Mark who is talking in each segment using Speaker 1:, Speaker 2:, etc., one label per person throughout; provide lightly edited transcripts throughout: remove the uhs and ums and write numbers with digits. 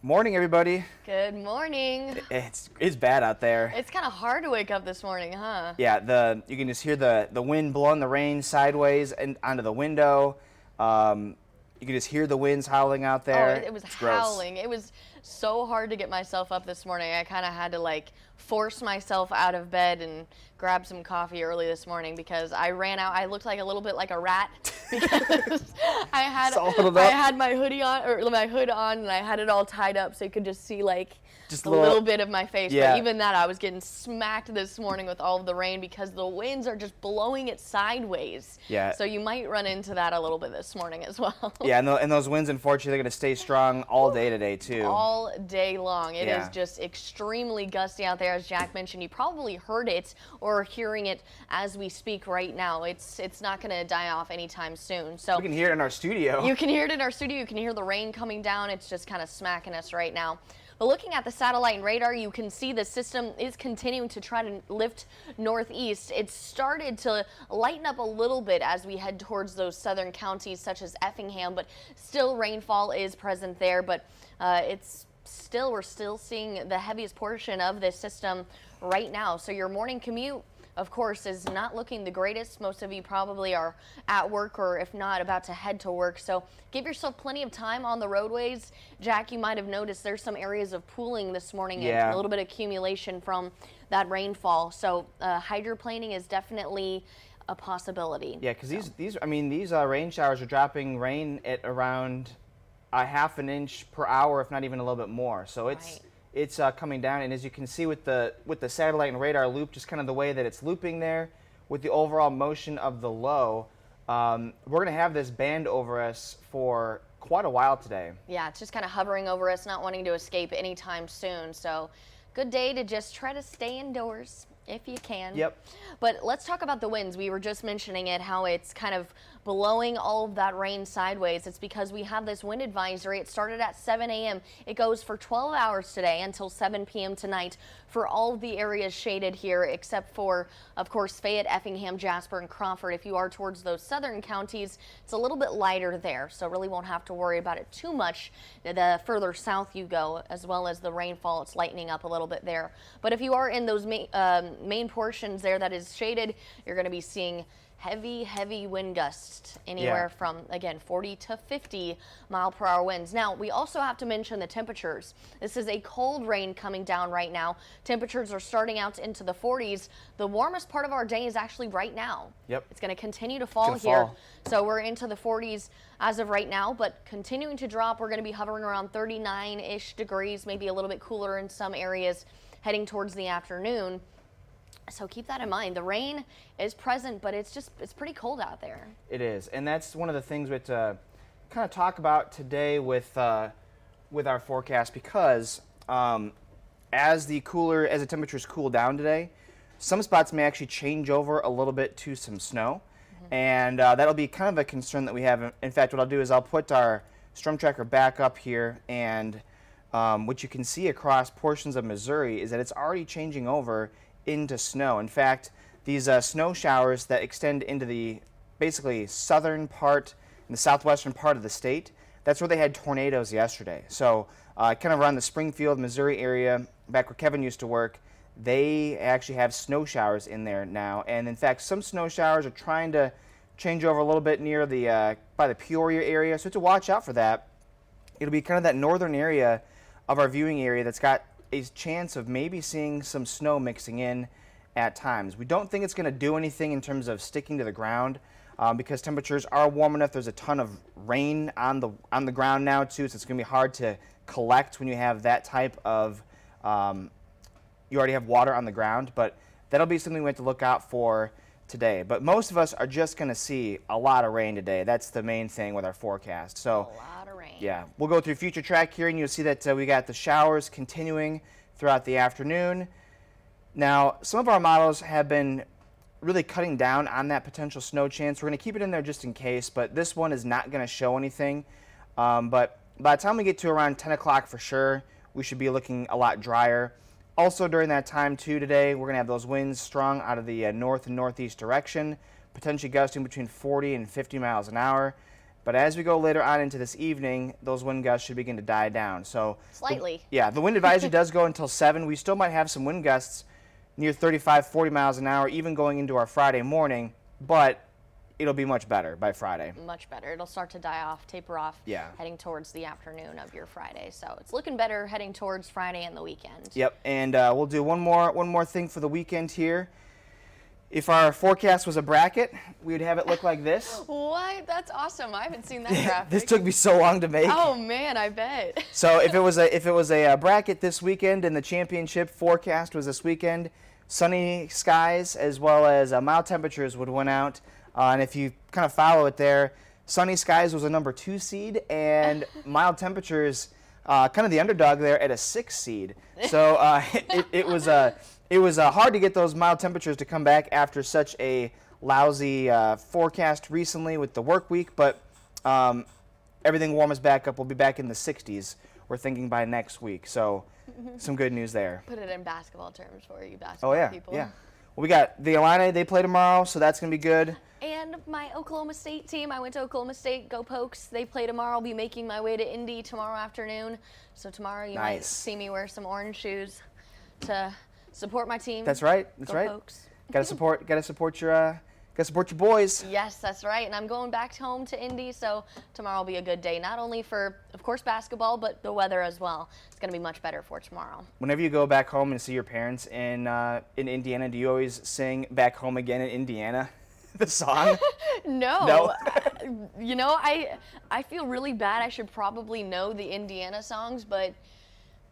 Speaker 1: Morning, everybody.
Speaker 2: Good morning.
Speaker 1: It's bad out there.
Speaker 2: It's kind of hard to wake up this morning, huh?
Speaker 1: Yeah, you can just hear the wind blowing the rain sideways and onto the window. You can just hear the winds howling out there.
Speaker 2: Oh, it was
Speaker 1: It's gross.
Speaker 2: howling. It was so hard to get myself up this morning. I kind of had to force myself out of bed and grab some coffee early this morning because I ran out. I looked like a little bit like a rat because I had my hoodie on, or my hood on, and I had it all tied up so you could just see just a little bit of my face.
Speaker 1: Yeah.
Speaker 2: But even that, I was getting smacked this morning with all of the rain because the winds are just blowing it sideways.
Speaker 1: Yeah.
Speaker 2: So you might run into that a little bit this morning as well.
Speaker 1: Yeah, and those winds, unfortunately, they're going to stay strong all day today, too.
Speaker 2: All day long. It
Speaker 1: Yeah.
Speaker 2: is just extremely gusty out there. As Jack mentioned, you probably heard it or are hearing it as we speak right now. It's not going to die off anytime soon. So
Speaker 1: we can hear it in our studio.
Speaker 2: You can hear it in our studio. You can hear the rain coming down. It's just kind of smacking us right now. But looking at the satellite and radar, you can see the system is continuing to try to lift northeast. It's started to lighten up a little bit as we head towards those southern counties such as Effingham, but still rainfall is present there. But we're still seeing the heaviest portion of this system right now. So your morning commute, of course, is not looking the greatest. Most of you probably are at work or if not about to head to work. So give yourself plenty of time on the roadways. Jack, you might have noticed there's some areas of pooling this morning and a little bit of accumulation from that rainfall. So hydroplaning is definitely a possibility.
Speaker 1: Yeah, because these rain showers are dropping rain at around a half an inch per hour, if not even a little bit more. So it's coming down, and as you can see with the satellite and radar loop, just kind of the way that it's looping there, with the overall motion of the low, we're going to have this band over us for quite a while today.
Speaker 2: Yeah, it's just kind of hovering over us, not wanting to escape anytime soon. So good day to just try to stay indoors if you can.
Speaker 1: Yep.
Speaker 2: But let's talk about the winds. We were just mentioning it, how it's kind of blowing all of that rain sideways. It's because we have this wind advisory. It started at 7 a.m. It goes for 12 hours today until 7 p.m. tonight for all of the areas shaded here, except for, of course, Fayette, Effingham, Jasper, and Crawford. If you are towards those southern counties, it's a little bit lighter there, so really won't have to worry about it too much the further south you go, as well as the rainfall. It's lightening up a little bit there. But if you are in those main portions there that is shaded, you're going to be seeing heavy wind gusts, anywhere from, again, 40 to 50 mile per hour winds. Now, we also have to mention the temperatures. This is a cold rain coming down right now. Temperatures are starting out into the 40s. The warmest part of our day is actually right now.
Speaker 1: Yep.
Speaker 2: It's going to continue to fall here. So we're into the 40s as of right now, but continuing to drop. We're going to be hovering around 39-ish degrees, maybe a little bit cooler in some areas heading towards the afternoon. So keep that in mind. The rain is present, but it's pretty cold out there.
Speaker 1: It is, and that's one of the things we have to kind of talk about today with our forecast, because as the temperatures cool down today, some spots may actually change over a little bit to some snow, and that'll be kind of a concern that we have. In fact, what I'll do is I'll put our storm tracker back up here, and what you can see across portions of Missouri is that it's already changing over into snow. In fact, these snow showers that extend into the basically southern part and the southwestern part of the state, that's where they had tornadoes yesterday. So kind of around the Springfield, Missouri area, back where Kevin used to work, they actually have snow showers in there now. And in fact, some snow showers are trying to change over a little bit near by the Peoria area, so to watch out for that. It'll be kind of that northern area of our viewing area that's got a chance of maybe seeing some snow mixing in at times. We don't think it's going to do anything in terms of sticking to the ground because temperatures are warm enough. There's a ton of rain on the ground now too, so it's going to be hard to collect when you have that type of you already have water on the ground. But that'll be something we have to look out for today. But most of us are just going to see a lot of rain today. That's the main thing with our forecast. So
Speaker 2: a lot of rain.
Speaker 1: Yeah, we'll go through future track here, and you'll see that we got the showers continuing throughout the afternoon. Now, some of our models have been really cutting down on that potential snow chance. We're going to keep it in there just in case, but this one is not going to show anything. But by the time we get to around 10 o'clock for sure, we should be looking a lot drier. Also during that time too today, we're going to have those winds strong out of the north and northeast direction, potentially gusting between 40 and 50 miles an hour. But as we go later on into this evening, those wind gusts should begin to die down. So
Speaker 2: Slightly.
Speaker 1: the wind advisory does go until 7. We still might have some wind gusts near 35, 40 miles an hour, even going into our Friday morning, but it'll be much better by Friday.
Speaker 2: Much better. It'll start to die off, taper off,
Speaker 1: Yeah.
Speaker 2: heading towards the afternoon of your Friday. So it's looking better heading towards Friday and the weekend.
Speaker 1: Yep, and we'll do one more thing for the weekend here. If our forecast was a bracket, we would have it look like this.
Speaker 2: What? That's awesome. I haven't seen that graphic.
Speaker 1: This took me so long to make.
Speaker 2: Oh man, I bet.
Speaker 1: So if it was a bracket this weekend and the championship forecast was this weekend, sunny skies as well as mild temperatures would win out. And if you kind of follow it there, sunny skies was a number 2 seed and mild temperatures kind of the underdog there at a 6 seed. So it was hard to get those mild temperatures to come back after such a lousy forecast recently with the work week, but everything warms back up. We'll be back in the 60s, we're thinking, by next week. So some good news there.
Speaker 2: Put it in basketball terms for you basketball people.
Speaker 1: Yeah. Well, we got the Illini, they play tomorrow, so that's going to be good.
Speaker 2: And my Oklahoma State team, I went to Oklahoma State, go Pokes. They play tomorrow. I'll be making my way to Indy tomorrow afternoon. So tomorrow you might see me wear some orange shoes to support my team.
Speaker 1: That's right. That's
Speaker 2: go
Speaker 1: right.
Speaker 2: Pokes.
Speaker 1: Gotta support your boys.
Speaker 2: Yes, that's right. And I'm going back home to Indy, so tomorrow will be a good day, not only for, of course, basketball, but the weather as well. It's going to be much better for tomorrow.
Speaker 1: Whenever you go back home and see your parents in Indiana, do you always sing "Back Home Again in Indiana," the song?
Speaker 2: No. You know, I feel really bad. I should probably know the Indiana songs, but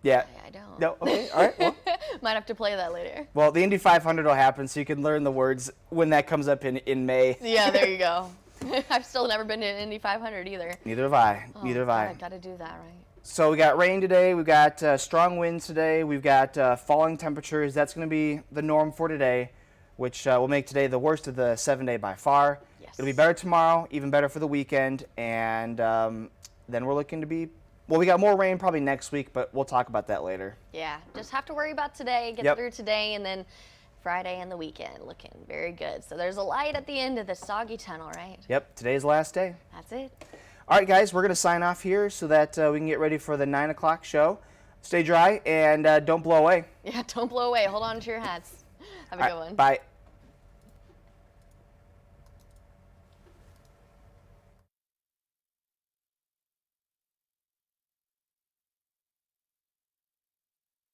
Speaker 1: yeah,
Speaker 2: I don't.
Speaker 1: No. Okay. All right. Well.
Speaker 2: Might have to play that later.
Speaker 1: Well, the Indy 500 will happen, so you can learn the words when that comes up in May.
Speaker 2: Yeah, there you go. I've still never been to an Indy 500 either.
Speaker 1: Neither have I.
Speaker 2: Oh,
Speaker 1: Neither have I.
Speaker 2: Got to do that, right?
Speaker 1: So we got rain today. We've got strong winds today. We've got falling temperatures. That's going to be the norm for today, which will make today the worst of the 7-day by far.
Speaker 2: Yes.
Speaker 1: It'll be better tomorrow, even better for the weekend, and then we're looking to be. Well, we got more rain probably next week, but we'll talk about that later.
Speaker 2: Yeah, just have to worry about today, get through today, and then Friday and the weekend looking very good. So there's a light at the end of the soggy tunnel, right?
Speaker 1: Yep, today's the last day.
Speaker 2: That's it.
Speaker 1: All right, guys, we're going to sign off here so that we can get ready for the 9 o'clock show. Stay dry and don't blow away.
Speaker 2: Yeah, don't blow away. Hold on to your hats. Have a good one.
Speaker 1: Bye.